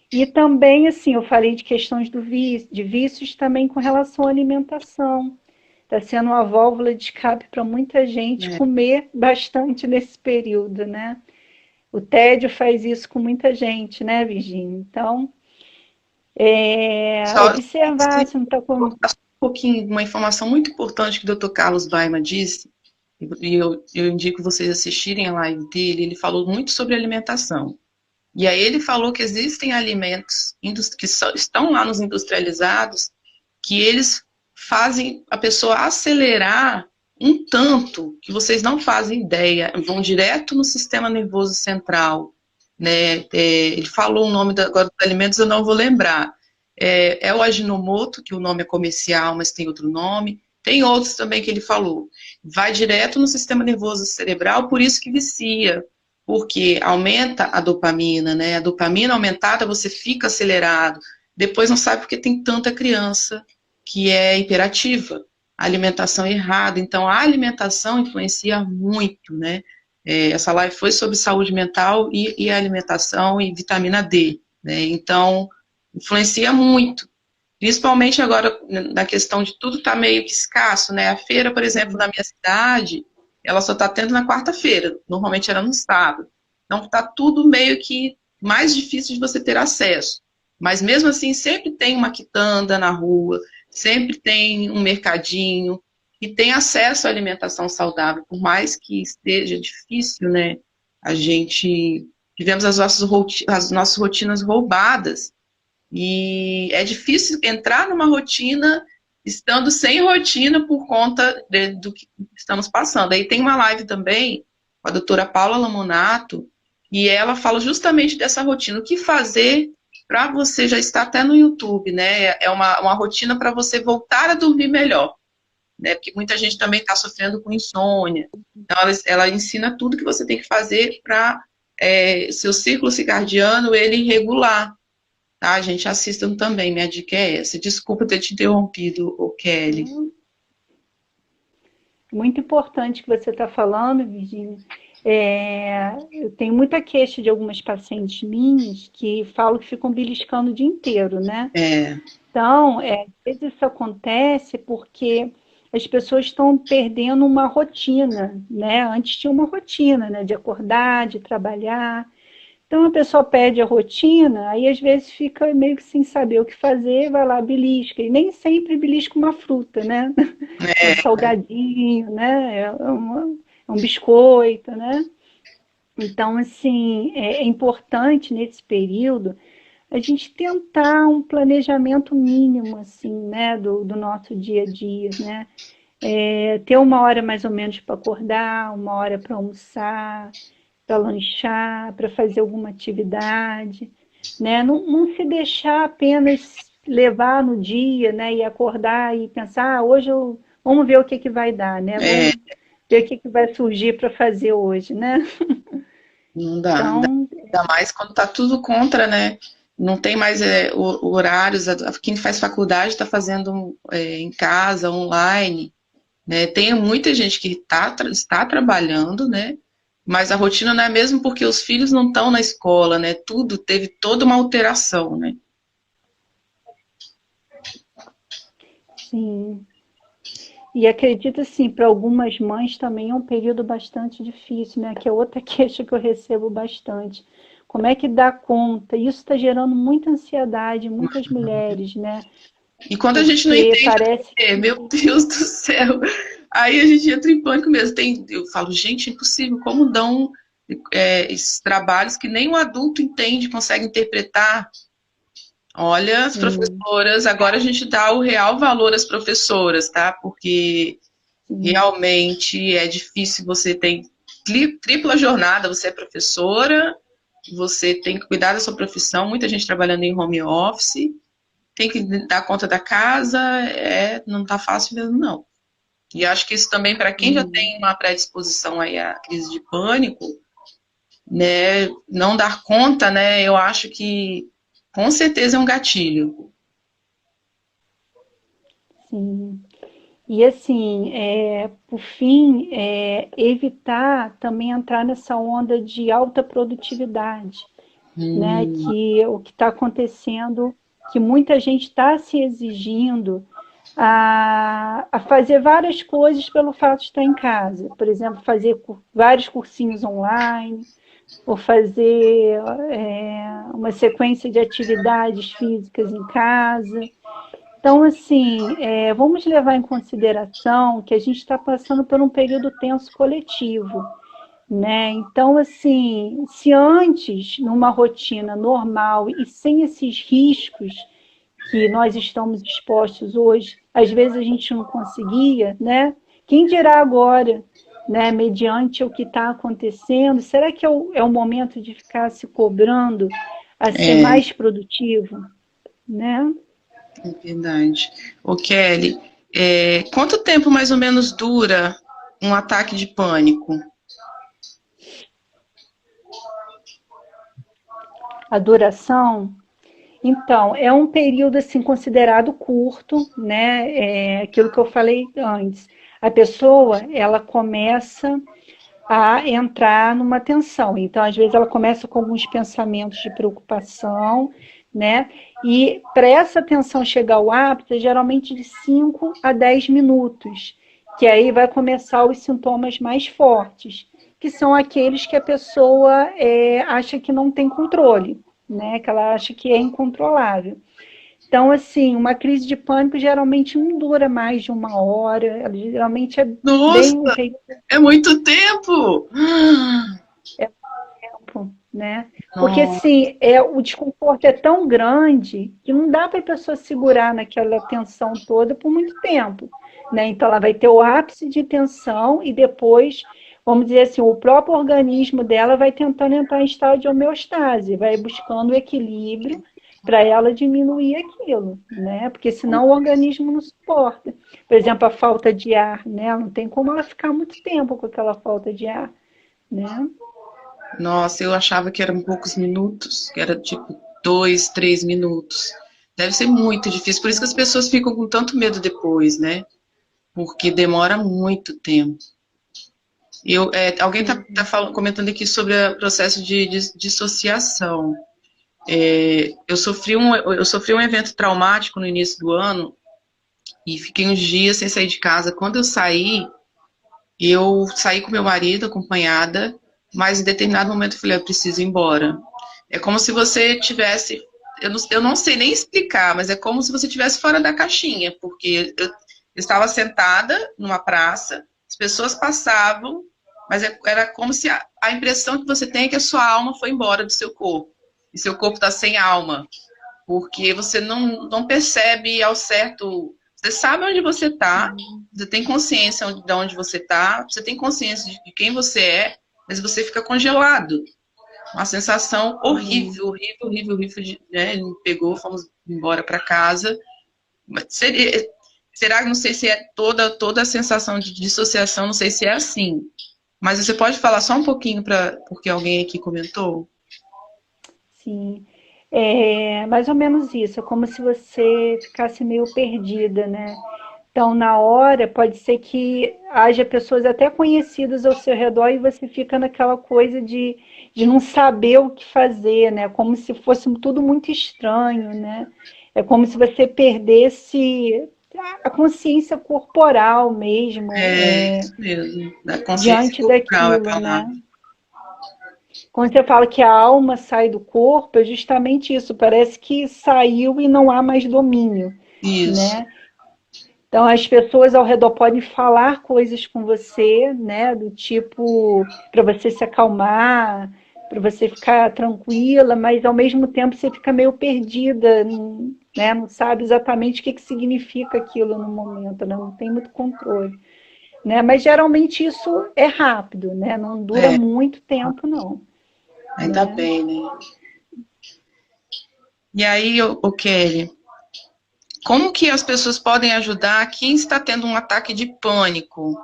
E também, assim, eu falei de questões de vícios também com relação à alimentação. Está sendo uma válvula de escape para muita gente né? comer bastante nesse período, né? O tédio faz isso com muita gente, né, Virginia? Então, Só observar se não está com. um pouquinho, uma informação muito importante que o Dr. Carlos Baima disse, e eu indico vocês assistirem a live dele, ele falou muito sobre alimentação. E aí ele falou que existem alimentos que estão lá nos industrializados, que eles fazem a pessoa acelerar um tanto que vocês não fazem ideia, vão direto no sistema nervoso central, né? Ele falou o nome agora dos alimentos, eu não vou lembrar. É o aginomoto, que o nome é comercial, mas tem outro nome. Tem outros também que ele falou. Vai direto no sistema nervoso cerebral, por isso que vicia, porque aumenta a dopamina, né? A dopamina aumentada, você fica acelerado. Depois não sabe porque tem tanta criança que é hiperativa, a alimentação errada. Então, a alimentação influencia muito, né? Essa live foi sobre saúde mental e alimentação e vitamina D, né? Então, influencia muito. Principalmente agora na questão de tudo tá meio que escasso, né? A feira, por exemplo, na minha cidade, ela só tá tendo na quarta-feira. Normalmente era no sábado. Então tá tudo meio que mais difícil de você ter acesso. Mas mesmo assim, sempre tem uma quitanda na rua, sempre tem um mercadinho e tem acesso à alimentação saudável, por mais que esteja difícil, né? A gente tivemos as nossas rotinas roubadas e é difícil entrar numa rotina estando sem rotina por conta do que estamos passando. Aí tem uma live também com a doutora Paula Lamonato, e ela fala justamente dessa rotina. O que fazer para você, já está até no YouTube, né? É uma rotina para você voltar a dormir melhor, né? Porque muita gente também está sofrendo com insônia. Então, ela ensina tudo que você tem que fazer para seu círculo circadiano ele regular. Tá, gente? Assistam também, minha dica é essa. Desculpa ter te interrompido, Kelly. Muito importante que você está falando, Virginia. Eu tenho muita queixa de algumas pacientes minhas que falam que ficam beliscando o dia inteiro, né? É, Então, às vezes isso acontece porque as pessoas estão perdendo uma rotina, né? Antes tinha uma rotina, né? De acordar, de trabalhar. Então a pessoa perde a rotina, aí às vezes fica meio que sem saber o que fazer, vai lá, belisca. E nem sempre belisca uma fruta, né? É um salgadinho, né? É um biscoito, né? Então, assim, é importante nesse período a gente tentar um planejamento mínimo, assim, né, do nosso dia a dia, né? Ter uma hora mais ou menos para acordar, uma hora para almoçar, para lanchar, para fazer alguma atividade, né? Não se deixar apenas levar no dia, né? E acordar e pensar, hoje vamos ver o que que vai dar, né? é, Vamos ver o que que vai surgir para fazer hoje, né? não dá. Então, Ainda mais quando tá tudo contra, né? Não tem mais horários. Quem faz faculdade está fazendo em casa, online, né? Tem muita gente que está trabalhando, né? Mas a rotina não é mesmo porque os filhos não estão na escola, né? Tudo teve toda uma alteração, né? sim. E acredito assim, para algumas mães também é um período bastante difícil, né? Que é outra queixa que eu recebo bastante. Como é que dá conta? Isso está gerando muita ansiedade em muitas mulheres, né? E quando a gente não Porque entende, parece meu que... Deus do céu, aí a gente entra em pânico mesmo. Eu falo, gente, é impossível, como dão esses trabalhos que nem um adulto entende, consegue interpretar. Olha, as Sim, professoras, agora a gente dá o real valor às professoras, tá? Porque sim, realmente é difícil, você tem tripla jornada, você é professora, você tem que cuidar da sua profissão, muita gente trabalhando em home office, tem que dar conta da casa, não tá fácil mesmo, não. E acho que isso também, para quem já sim. tem uma predisposição aí à crise de pânico, né, não dar conta, né, eu acho que com certeza é um gatilho. Sim. E assim, por fim, evitar também entrar nessa onda de alta produtividade, né? Hum, Que o que está acontecendo, que muita gente está se exigindo a fazer várias coisas pelo fato de estar em casa. Por exemplo, fazer vários cursinhos online, ou fazer uma sequência de atividades físicas em casa. Então, assim, vamos levar em consideração que a gente está passando por um período tenso coletivo, né? Então, assim, se antes, numa rotina normal e sem esses riscos que nós estamos expostos hoje, às vezes a gente não conseguia, né? Quem dirá agora, né? Mediante o que está acontecendo, será que é o momento de ficar se cobrando a ser é, mais produtivo, né? é verdade. Ô, Kelly, quanto tempo mais ou menos dura um ataque de pânico? A duração. Então, é um período assim considerado curto, né? Aquilo que eu falei antes. A pessoa, ela começa a entrar numa tensão. Então, às vezes, ela começa com alguns pensamentos de preocupação, né? E para essa tensão chegar ao ápice, é geralmente de 5 a 10 minutos, que aí vai começar os sintomas mais fortes, que são aqueles que a pessoa acha que não tem controle, né? Que ela acha que é incontrolável. Então, assim, uma crise de pânico geralmente não dura mais de 1 hora, ela geralmente é Nossa, bem um período é muito tempo! tempo, né? Porque Nossa, assim, o desconforto é tão grande que não dá para a pessoa segurar naquela tensão toda por muito tempo, né? Então ela vai ter o ápice de tensão e depois, vamos dizer assim, o próprio organismo dela vai tentando entrar em estado de homeostase, vai buscando o equilíbrio para ela diminuir aquilo, né? Porque senão o organismo não suporta. Por exemplo, a falta de ar, né? Não tem como ela ficar muito tempo com aquela falta de ar, né? nossa, eu achava que eram poucos minutos, que era tipo 2, 3 minutos. Deve ser muito difícil, por isso que as pessoas ficam com tanto medo depois, né? Porque demora muito tempo. Alguém tá Sim. comentando aqui sobre o processo de dissociação. Eu sofri um evento traumático no início do ano e fiquei uns dias sem sair de casa. Quando eu saí com meu marido, acompanhada, mas em determinado momento eu falei, eu preciso ir embora. É como se você tivesse, eu não sei nem explicar, mas é como se você estivesse fora da caixinha, porque eu estava sentada numa praça, as pessoas passavam, mas era como se a impressão que você tem é que a sua alma foi embora do seu corpo, e seu corpo está sem alma, porque você não percebe ao certo. Você sabe onde você está, você tem consciência de onde você está, você tem consciência de quem você é, mas você fica congelado. Uma sensação Sim. horrível, horrível, horrível, horrível. Né? Ele me pegou, fomos embora para casa. Mas será que não sei se é toda a sensação de dissociação, não sei se é assim. Mas você pode falar só um pouquinho porque alguém aqui comentou? Sim, é mais ou menos isso, é como se você ficasse meio perdida, né? Então, na hora, pode ser que haja pessoas até conhecidas ao seu redor e você fica naquela coisa de não saber o que fazer, né? Como se fosse tudo muito estranho, né? É como se você perdesse a consciência corporal mesmo, É isso mesmo, da consciência diante corporal é a daquilo, palavra. né? Quando você fala que a alma sai do corpo, é justamente isso. Parece que saiu e não há mais domínio. Isso. né? Então, as pessoas ao redor podem falar coisas com você, né? Do tipo, para você se acalmar, para você ficar tranquila, mas ao mesmo tempo você fica meio perdida, né? Não sabe exatamente o que que significa aquilo no momento, né? Não tem muito controle, né? Mas geralmente isso é rápido, né? Não dura É, muito tempo, não, ainda né? bem, né? E aí, o Kelly, como que as pessoas podem ajudar quem está tendo um ataque de pânico?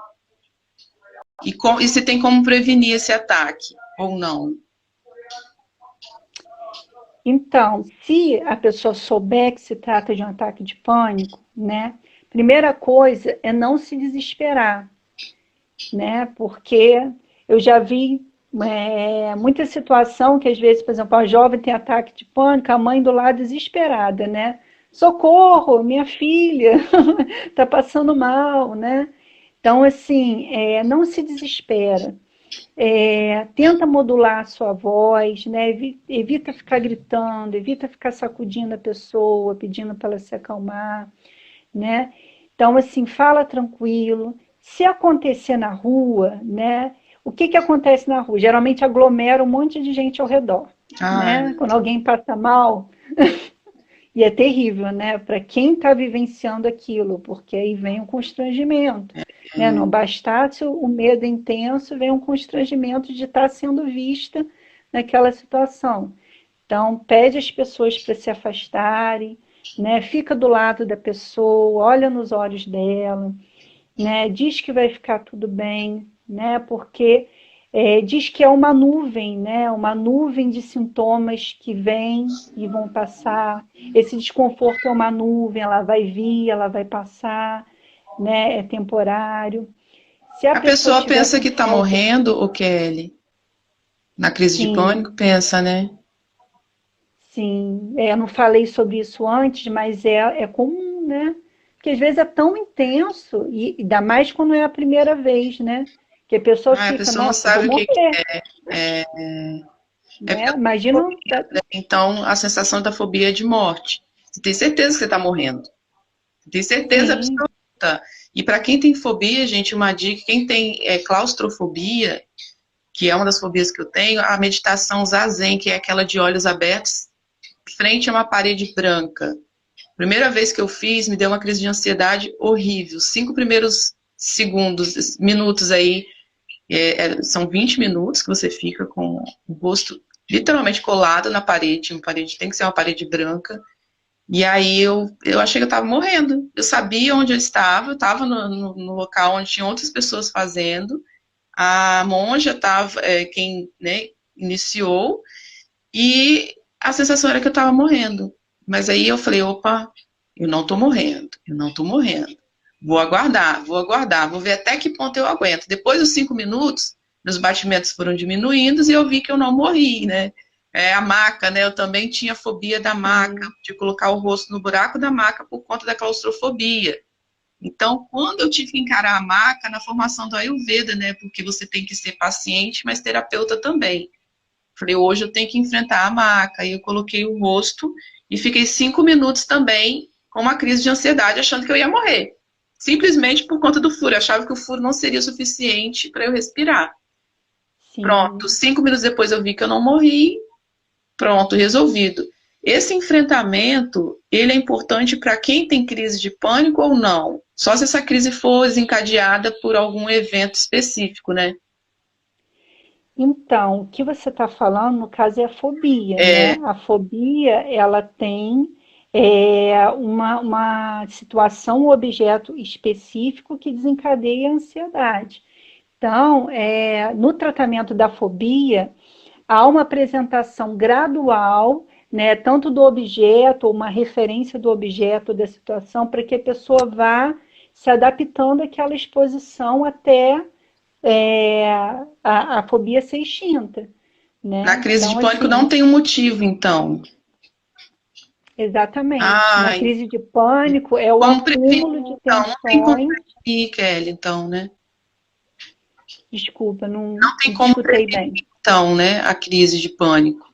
E se tem como prevenir esse ataque ou não? Então, se a pessoa souber que se trata de um ataque de pânico, né? Primeira coisa é não se desesperar, né? Porque eu já vi muita situação que às vezes, por exemplo, a jovem tem ataque de pânico, a mãe do lado desesperada, né? Socorro, minha filha está passando mal, né? Então, assim, não se desespera. Tenta modular a sua voz, né? Evita ficar gritando, evita ficar sacudindo a pessoa, pedindo para ela se acalmar, né? Então, assim, fala tranquilo. Se acontecer na rua, né? O que que acontece na rua? Geralmente aglomera um monte de gente ao redor, Ai, né? Quando alguém passa mal, e é terrível, né? Para quem está vivenciando aquilo, porque aí vem o constrangimento, né? Não bastasse o medo intenso, vem um constrangimento de estar sendo vista naquela situação. Então, pede às pessoas para se afastarem, né? Fica do lado da pessoa, olha nos olhos dela, né? Diz que vai ficar tudo bem, né? Porque diz que é uma nuvem, né? Uma nuvem de sintomas que vem e vão passar. Esse desconforto é uma nuvem, ela vai vir, ela vai passar, né? É temporário. Se a a pessoa pessoa tiver pensa com que está falta, morrendo, o Kelly, na crise de pânico, sim, pensa, né? sim. Eu não falei sobre isso antes, mas é comum, né? Porque às vezes é tão intenso, e ainda mais quando é a primeira vez, né? Que a pessoa Ai, a fica, pessoa não nossa, eu vou sabe o que morrer, é. É porque né? ela tem Imagina, fobia, né? Então, a sensação da fobia é de morte. Você tem certeza que você está morrendo. Você tem certeza sim, absoluta. E para quem tem fobia, gente, uma dica: quem tem claustrofobia, que é uma das fobias que eu tenho, a meditação zazen, que é aquela de olhos abertos, frente a uma parede branca. Primeira vez que eu fiz, me deu uma crise de ansiedade horrível. 5 primeiros minutos aí, são 20 minutos que você fica com o rosto literalmente colado na parede. Uma parede tem que ser uma parede branca. E aí eu achei que eu estava morrendo. Eu sabia onde eu estava no local onde tinha outras pessoas fazendo. A monja estava, quem, né, iniciou, e a sensação era que eu estava morrendo. Mas aí eu falei, opa, eu não estou morrendo, eu não estou morrendo. Vou aguardar, vou ver até que ponto eu aguento. Depois dos 5 minutos, meus batimentos foram diminuindo e eu vi que eu não morri, né? A maca, né? Eu também tinha fobia da maca, sim, de colocar o rosto no buraco da maca por conta da claustrofobia. Então, quando eu tive que encarar a maca, na formação do Ayurveda, né? Porque você tem que ser paciente, mas terapeuta também. Falei, hoje eu tenho que enfrentar a maca. Aí eu coloquei o rosto e fiquei 5 minutos também com uma crise de ansiedade, achando que eu ia morrer. Simplesmente por conta do furo. Eu achava que o furo não seria o suficiente para eu respirar. Pronto, sim. 5 minutos depois eu vi que eu não morri. Pronto, resolvido. Esse enfrentamento, ele é importante para quem tem crise de pânico ou não? Só se essa crise for desencadeada por algum evento específico, né? Então, o que você está falando, no caso, é a fobia, É, né? A fobia, ela tem uma situação, um objeto específico que desencadeia a ansiedade. Então, no tratamento da fobia, há uma apresentação gradual, né, tanto do objeto, ou uma referência do objeto da situação, para que a pessoa vá se adaptando àquela exposição até a fobia ser extinta, na né? crise de Então, pânico não assim, tem um motivo, então. exatamente. Na Ai, crise de pânico é o como prevenir, acúmulo de então? Não tem como tensões. prevenir, Kelly, então, né? Desculpa, não Não tem como escutei prevenir, bem. então, né, a crise de pânico.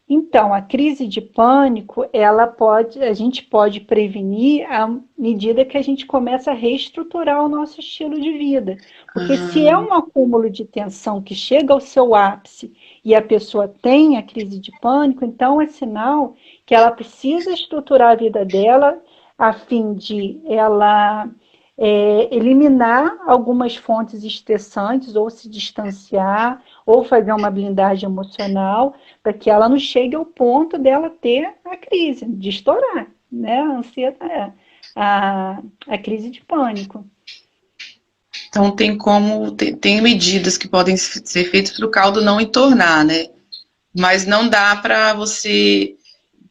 Então, a crise de pânico, a gente pode prevenir à medida que a gente começa a reestruturar o nosso estilo de vida. Porque se é Ah, um acúmulo de tensão que chega ao seu ápice e a pessoa tem a crise de pânico, então é sinal que ela precisa estruturar a vida dela a fim de ela eliminar algumas fontes estressantes ou se distanciar ou fazer uma blindagem emocional para que ela não chegue ao ponto dela ter a crise, de estourar, né? A ansiedade, a crise de pânico. então tem como, tem medidas que podem ser feitas para o caldo não entornar, né? Mas não dá para você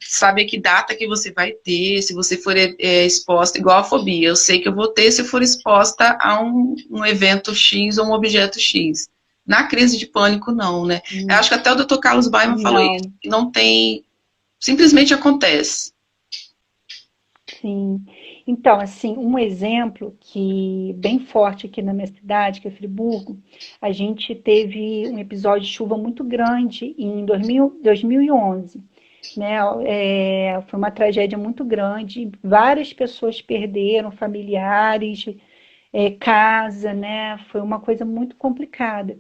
saber que data que você vai ter, se você for exposta, igual a fobia. Eu sei que eu vou ter se eu for exposta a um evento X ou um objeto X. Na crise de pânico, não, né? Eu acho que até o Dr. Carlos Baiman falou isso, Não, que não tem, simplesmente acontece. sim. Então, assim, um exemplo que bem forte aqui na minha cidade, que é Friburgo, a gente teve um episódio de chuva muito grande em 2011, né? Foi uma tragédia muito grande, várias pessoas perderam familiares, casa, né? Foi uma coisa muito complicada.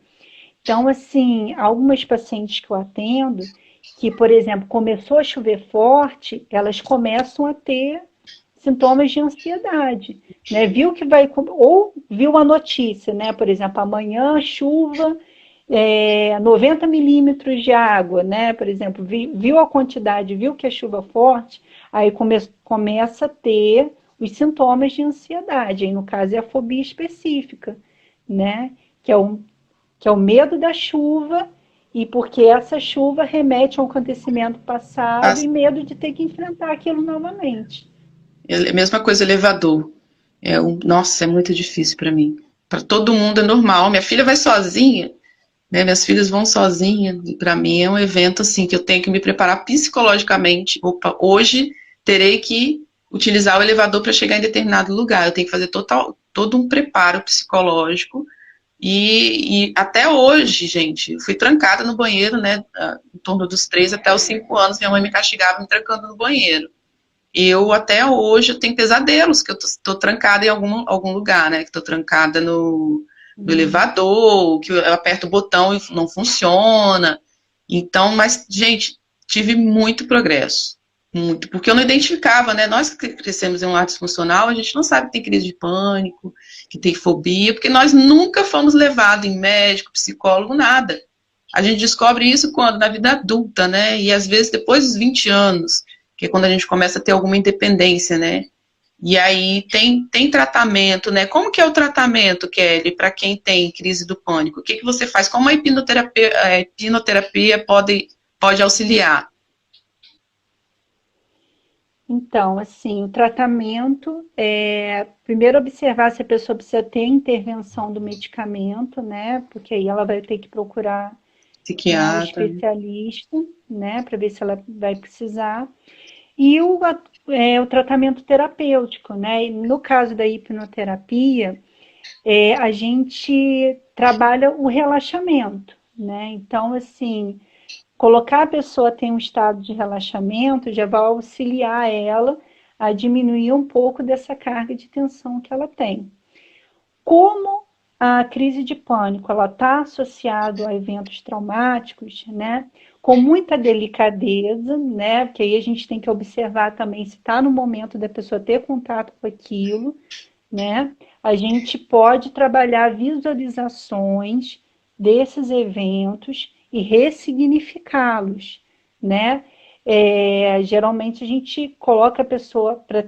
Então, assim, algumas pacientes que eu atendo, que, por exemplo, começou a chover forte, elas começam a ter sintomas de ansiedade, né? Viu que vai, ou viu a notícia, né? Por exemplo, amanhã chuva, 90 milímetros de água, né? Por exemplo, viu a quantidade, viu que é chuva forte, aí começa a ter os sintomas de ansiedade. Aí, no caso, é a fobia específica, né? Que é que é o medo da chuva, e porque essa chuva remete a um acontecimento passado e medo de ter que enfrentar aquilo novamente. É a mesma coisa elevador. Nossa, é muito difícil para mim. Para todo mundo é normal. Minha filha vai sozinha, né? Minhas filhas vão sozinhas. Para mim é um evento assim que eu tenho que me preparar psicologicamente. Opa, hoje terei que utilizar o elevador para chegar em determinado lugar. Eu tenho que fazer todo um preparo psicológico. E até hoje, gente, eu fui trancada no banheiro, né? Em torno dos 3 até os 5 anos, minha mãe me castigava me trancando no banheiro. Até hoje, eu tenho pesadelos, que eu tô trancada em algum lugar, né? Que tô trancada no elevador, que eu aperto o botão e não funciona. Então, mas, gente, tive muito progresso. Muito, porque eu não identificava, né? Nós que crescemos em um lar disfuncional, a gente não sabe que tem crise de pânico, que tem fobia, porque nós nunca fomos levados em médico, psicólogo, nada. A gente descobre isso quando? Na vida adulta, né? E às vezes depois dos 20 anos, que é quando a gente começa a ter alguma independência, né? E aí tem tratamento, né? Como que é o tratamento, Kelly, para quem tem crise do pânico? O que, que você faz? Como a hipnoterapia pode auxiliar? Então, assim, o tratamento é primeiro observar se a pessoa precisa ter intervenção do medicamento, né? Porque aí ela vai ter que procurar, né, o Psiquiatra, né? especialista, né, para ver se ela vai precisar. E o tratamento terapêutico, né? E no caso da hipnoterapia, a gente trabalha o relaxamento, né? Então, assim, colocar a pessoa tem um estado de relaxamento já vai auxiliar ela a diminuir um pouco dessa carga de tensão que ela tem. Como a crise de pânico ela está associada a eventos traumáticos, né? Com muita delicadeza, né? Porque aí a gente tem que observar também se está no momento da pessoa ter contato com aquilo, né? A gente pode trabalhar visualizações desses eventos e ressignificá-los, né? Geralmente a gente coloca a pessoa para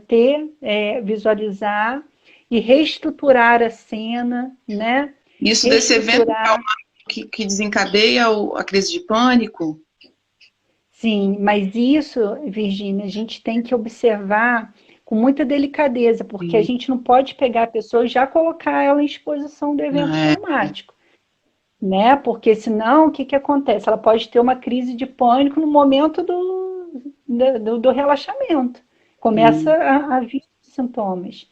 visualizar e reestruturar a cena, né? Isso desse evento Reestruturar, que desencadeia a crise de pânico? sim, mas isso, Virgínia, a gente tem que observar com muita delicadeza, porque a Sim. gente não pode pegar a pessoa e já colocar ela em exposição do Não, evento traumático, né? Porque senão, o que que acontece? Ela pode ter uma crise de pânico no momento do relaxamento. Começa sim. a vir os sintomas,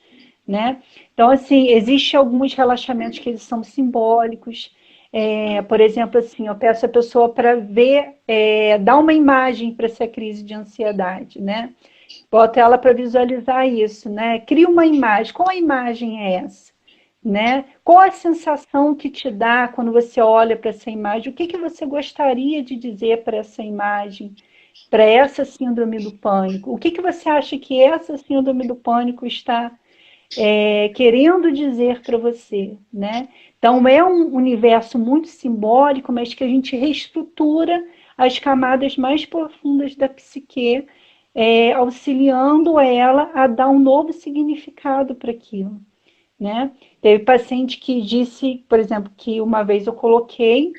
né? Então, assim, existem alguns relaxamentos que eles são simbólicos. Por exemplo, assim, eu peço a pessoa para ver, dar uma imagem para essa crise de ansiedade, né? Boto ela para visualizar isso, né? Cria uma imagem. Qual a imagem é essa? Né? Qual a sensação que te dá quando você olha para essa imagem? O que que você gostaria de dizer para essa imagem, para essa síndrome do pânico? O que que você acha que essa síndrome do pânico está querendo dizer para você, né? Então é um universo muito simbólico, mas que a gente reestrutura as camadas mais profundas da psique, auxiliando ela a dar um novo significado para aquilo, né? Teve paciente que disse, por exemplo, que uma vez eu coloquei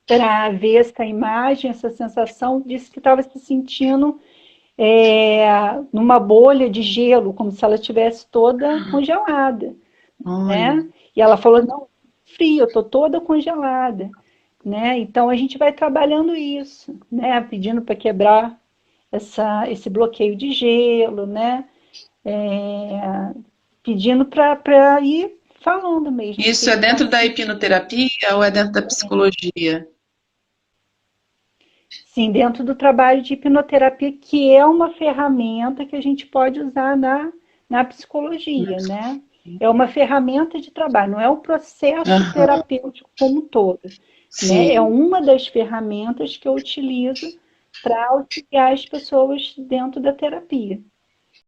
para ver essa imagem, essa sensação, disse que estava se sentindo numa bolha de gelo, como se ela estivesse toda congelada, Olha, né? E ela falou, não, frio, eu estou toda congelada, né? Então a gente vai trabalhando isso, né? Pedindo para quebrar esse bloqueio de gelo, né? Pedindo para ir falando mesmo o isso que é está dentro da sentindo. hipnoterapia ou é dentro da psicologia? Sim, dentro do trabalho de hipnoterapia, que é uma ferramenta que a gente pode usar na psicologia, né? É uma ferramenta de trabalho, não é o processo Aham, terapêutico como um todo, né? É sim. uma das ferramentas que eu utilizo para auxiliar as pessoas dentro da terapia.